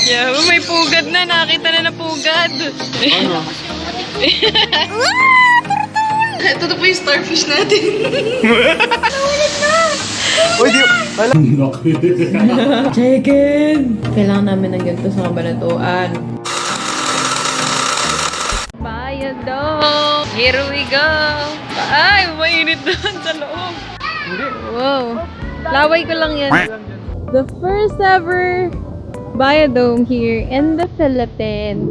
Yeah, may pugad na. Nakita na pugad. Ano? Ito na po yung starfish natin. Naulit na! Uy, di... Wala. Chicken! Kailangan namin ng ganito sa kabanatuan. Bayad daw! Here we go! Ay, mainit doon sa loob. Hindi. Wow. Laway ko lang yan. The first ever biodome here in the Philippines.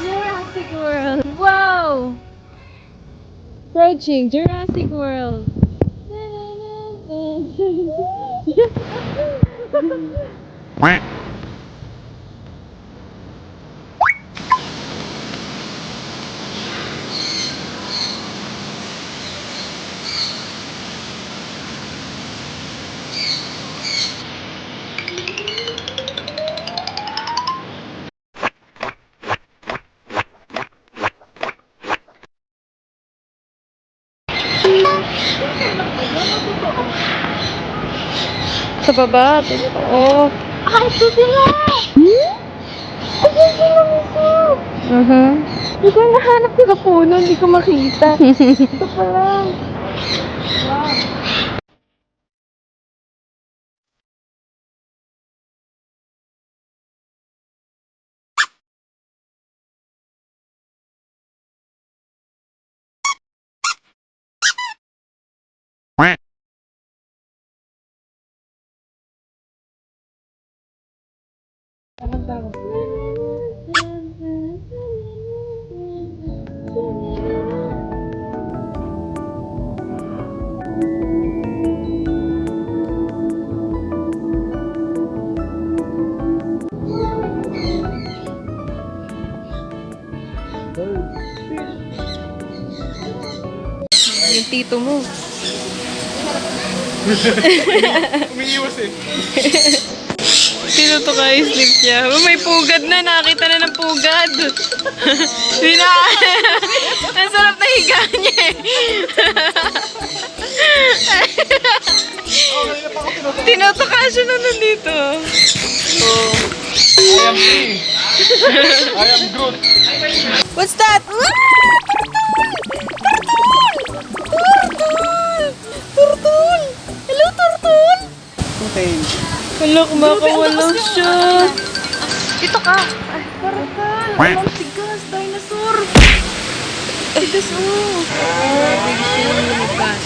Jurassic World. Wow! Searching Jurassic World. Sa baba, totoo. Ay, ito sila! Ito sila mismo! Hindi ko nahanap ko sa puno, hindi ko makita. Ito pa lang. Wow. Yung tito mo. Umiiwas eh. Sino to kayo sleep niya? Oh, may pugad na. Nakita na ng pugad. Ang sarap na higa niya eh. Tinutuka siya na nandito. Oh. I am free. I am Groot. What's that? Turtle! Hello, turtle! Okay. Hala, kumakawala siya. Dito ka! Ay, turtle! Walang tigas! Dinosaur! Tigas oh! Bilis siya ng lumipas.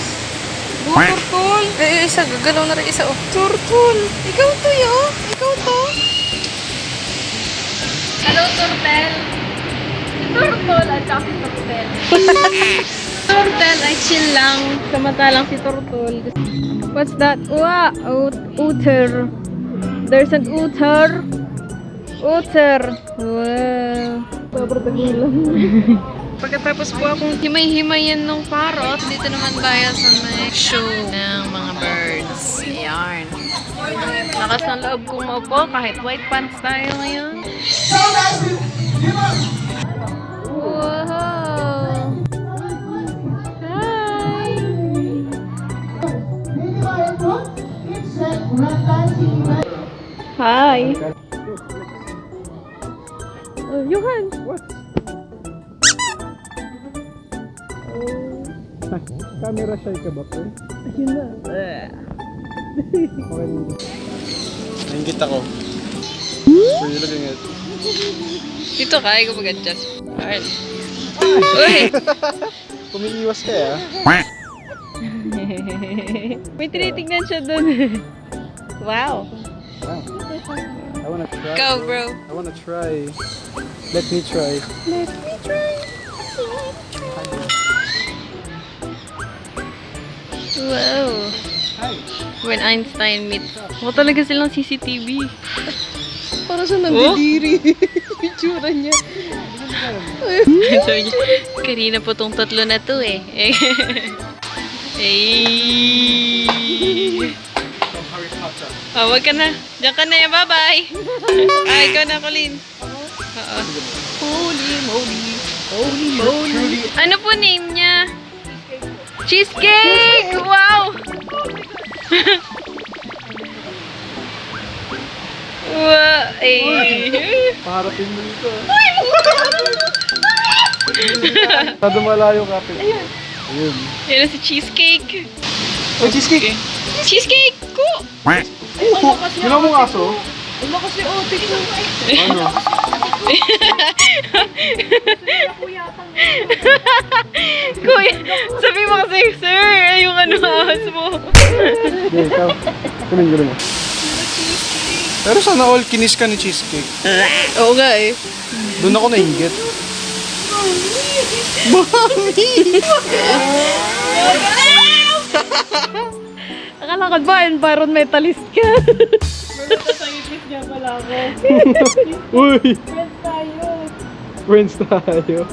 Oh, turtle! Eh, isa. Gagalaw na rin isa. Oh. Turtle! Ikaw to yun! Ikaw to! Hello, turtle! Si turtle at saka si turtle. Turtle ay chill lang. Samantalang si turtle. What's that? Wow! Otter. There's an otter. Otter. Wow. Sobrang dagulang. Pagkatapos po akong himay-himayan ng parrot, dito naman tayo sa may show ng mga birds. Ayan. Lakas ng loob kong maupo kahit white pants tayo ngayon. Wow! Hi! Oh, Johan! What? Camera shy ka ba, pre? Ayun na. Okay. Naingit ako. So you're looking at... Dito ka, ikaw mag-adjust. Alright. Uy! Umiiwas ka ya? May tinitignan siya dun. Wow! Wow. I wanna try. Go, bro! I wanna try. Let me try. Let me try! Wow! Hi. When Einstein meets. Mukha talaga silang CCTV. Para sa nandidiri. Itsura niya. Sabi niya, kanina po tong tatlo na to eh. Oh, wag ka na. Diyan ka na yan. Bye-bye. Ay, ikaw na, Colleen. Oo. Holy moly. Holy moly. Ano po name niya? Cheesecake! Wow! Wow! Eh. Paharapin mo dito. Sado malayo kapit. Ayun. Ayun. Yan na si Cheesecake. Oh, cheesecake! Cheesecake ko! Yun ang mong aso? Wala kasi otik ko. Ano? Kuya, sabi mo kasi, sir, yung ano ahas mo. Okay, ikaw. Galing mo. Pero sana all kinis ka ni cheesecake. Oo nga eh. Doon ako nainggit. Akala ko ba, environmentalist ka? Uy! Friends tayo.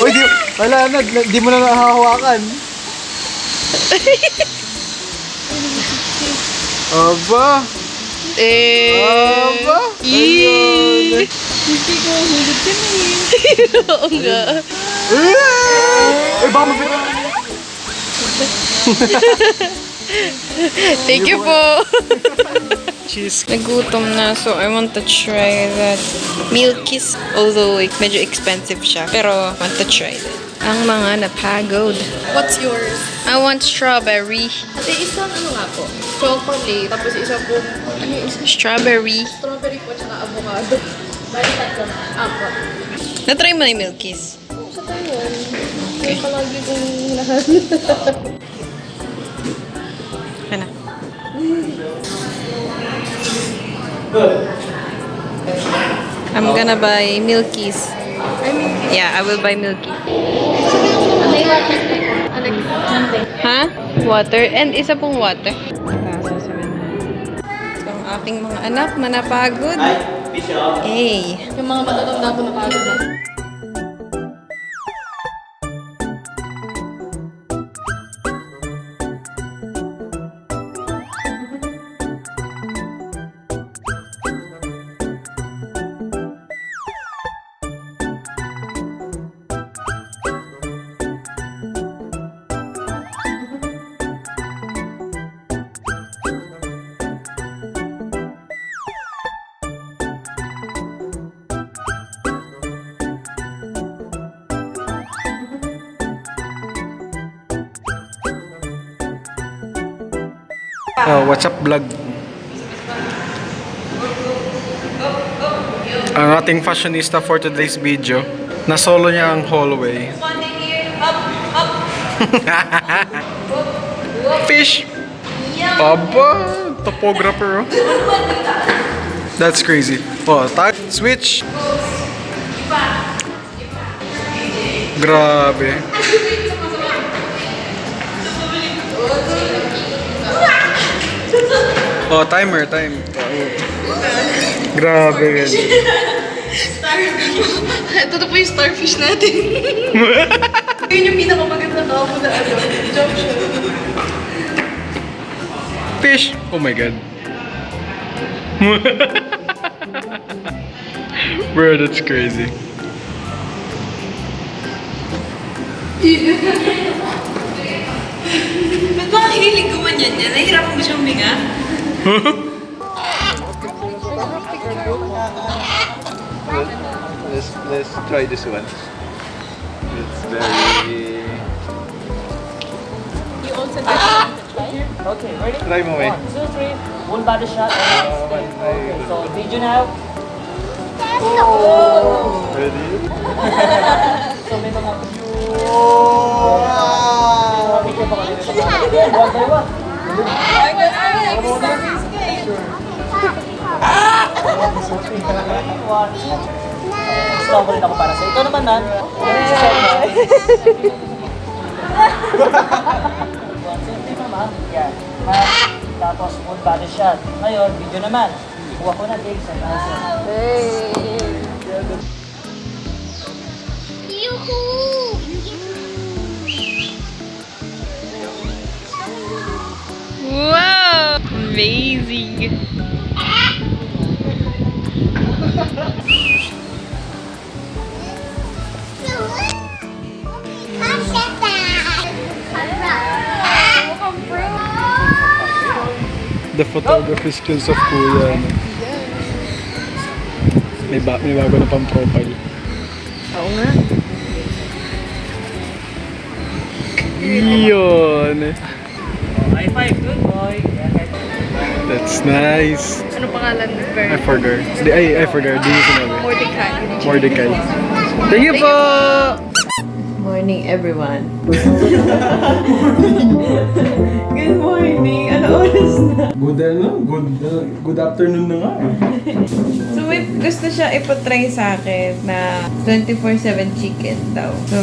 Uy, wala na. Di mo na nakahawakan. Aba! Aba! Yee! Hindi ko hulog ka na eh. Oo nga. Eh, baka magbigay. Thank you po. Cheese. Nagutom na, so I want to try that Milky's. Although medyo expensive siya, pero I want to try that. Ang mga napagod. What's yours? I want strawberry. Ate, isang ano nga po? Chocolate, tapos isa po, ano yung isa? Strawberry. Strawberry po, tsaka avocado. Bali tatlo na. Apo. Na-try mo na yung Milky's. Sa Taiwan. Kaya palagi kong lahat. Ano? I'm gonna buy Milky's. Yeah, I will buy Milky. Ano yung water? Alex. Ha? Water? And isa pong water. So, ang aking mga anak manapagod. Hey. Yung mga matatanda ko na pagod eh. Oh, what's up vlog? Ang ating fashionista for today's video, na-solo niya ang hallway. Fish! Aba! Topographer oh. That's crazy. Oh, switch! Grabe. Oh, time. Grabe yan. Ito na po yung starfish natin. Yun yung pinakamaganda ka mo na ano. Jump siya. Fish! Oh my god. Bro, that's crazy. Ba't ba hinilig gumanyan yan? Nahihirapan mo siyang huminga? Let's try this one. It's very... You also get to try? Okay, ready? Try mo eh. 1, 2, 3. Full body shot. Okay, so video now. Ready? So may mga picture pa kami. One by one. One, two. Stop rin ako para sa ito naman man. One, two, three naman. Yan. Tapos full body shot. Ngayon, video naman. Kuha ko na takes and Wow! Amazing! the photography skills of Kuya. No? May bago na pang profile. Oo nga. Yun. High five, good boy. That's nice. Ano pangalan ni I forgot. I forgot. Di mo sinabi. Mordecai. Mordecai. Thank you po! Morning, everyone. Good morning. Ano oras na? Good afternoon na nga. So, may gusto siya ipatry sa akin na 24/7 chicken daw. So,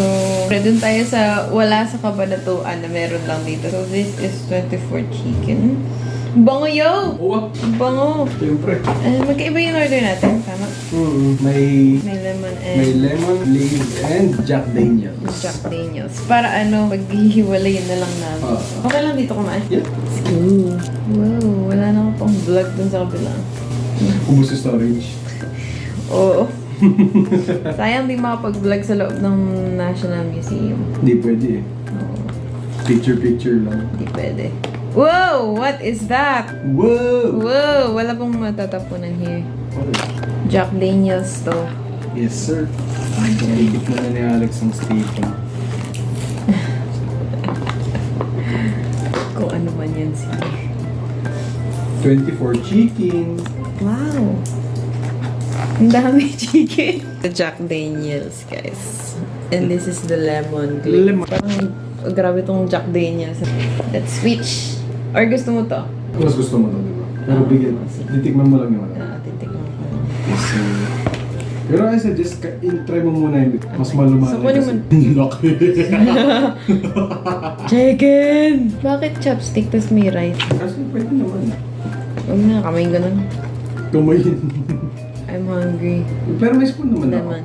doon tayo sa wala sa Kabanatuan na meron lang dito. So, this is 24 chicken. Bango yo! Oo. Bango! Siyempre. Magkaiba yung order natin. Tama? May May lemon and lemon, leaves, and Jack Daniels. Jack Daniels. Para maghihiwalayin na lang namin. Okay lang dito kumain? Yeah. Ooh. Wow, wala na akong pang vlog dun sa kabila. Ubus yung storage. Oo. Sayang di makapag-vlog sa loob ng National Museum. Hindi pwede eh. Oo, Picture lang. di pwede. Wow! What is that? Whoa! Wow! Wala pong matatapunan here. Jack Daniels to. Yes, sir. Ikit mo na ni Alex ang staple. Kung ano man yan siya. 24 chicken. Wow! Ang dami chicken. The Jack Daniels, guys. And this is the lemon glaze. Lemon. Parang grabe tong Jack Daniels. Let's switch. Or gusto mo to? Mas gusto mo to, di ba? Pero bigyan. Titikman mo lang yung ano. Titikman ko. Yes, sir. Pero I suggest, try mo muna yung mas malumanay. So, kunin mo. Laki. Chicken! Bakit chopstick tas may rice? Kasi pwede naman. Huwag na, kamay ganun. Kumain. I'm hungry. Pero may spoon naman ako. Lemon.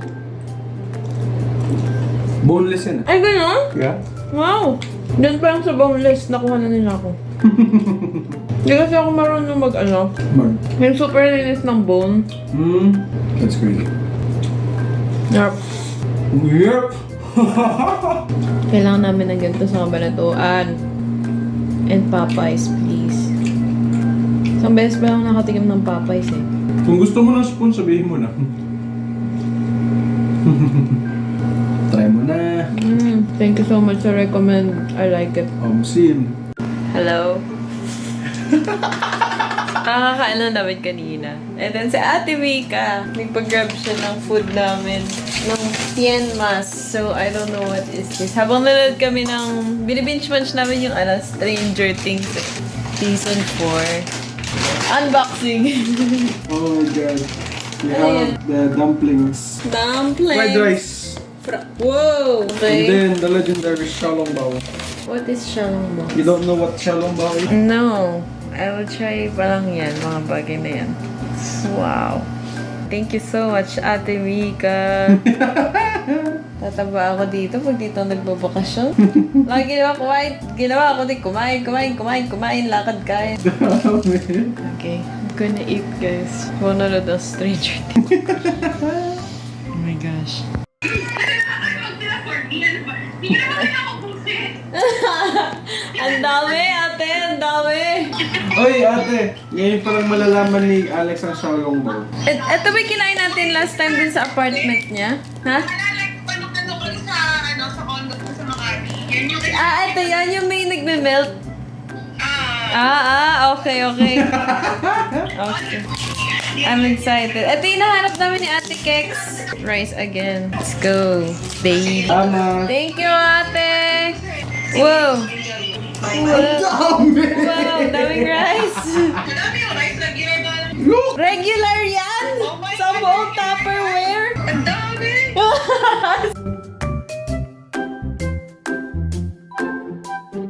Boneless yan ah. Ay, ganun? Yeah? Wow! Doon pa lang sa boneless, nakuha na nila ako. Hindi kasi ako marunong Mark. yung super linis ng bone. That's crazy. Yup. Yep! Kailangan namin ng ganito sa Kabanatuan. And Popeyes, please. Isang beses pa lang nakatikim ng Popeyes eh. Kung gusto mo ng spoon, sabihin mo na. Try mo na. Thank you so much sa recommend. I like it. Sim. Hello? Kakakain lang namin kanina. And then si Ate Mika, nagpag-grab siya ng food namin. Ng Tien Mas. So, I don't know what is this. Habang nanood kami ng... Binibinge-munch namin yung Stranger Things Season 4. Unboxing. Oh my god. We Ano have the dumplings. Dumplings. Fried rice. Whoa! And Okay. then the legendary xiaolongbao. What is Shalom You don't know what xiaolongbao is? No. I will try pa lang yan, mga bagay na yan. Wow. Thank you so much, Ate Mika. Tataba ako dito pag dito nagbabakasyon. Lagi ginawa ako din kumain, lakad kain. Okay, I'm gonna eat, guys. Nanonood ng Stranger Things. Oh my gosh. Ang dami, ate, ang dami. Oy, ate! Ngayon pa lang malalaman ni Alex ang xiaolongbao. Ito ba yung kinain natin last time dun sa apartment niya? Ha? Ito yan, yung may nagme-melt. Okay. Okay. I'm excited. Ito yung nahanap namin ni Ate Kex. Rice again. Let's go, baby. Tama! Thank you, ate! Wow! Wow, daming rice! Look! Regular yan! Sa buong Tupperware! Ang dami!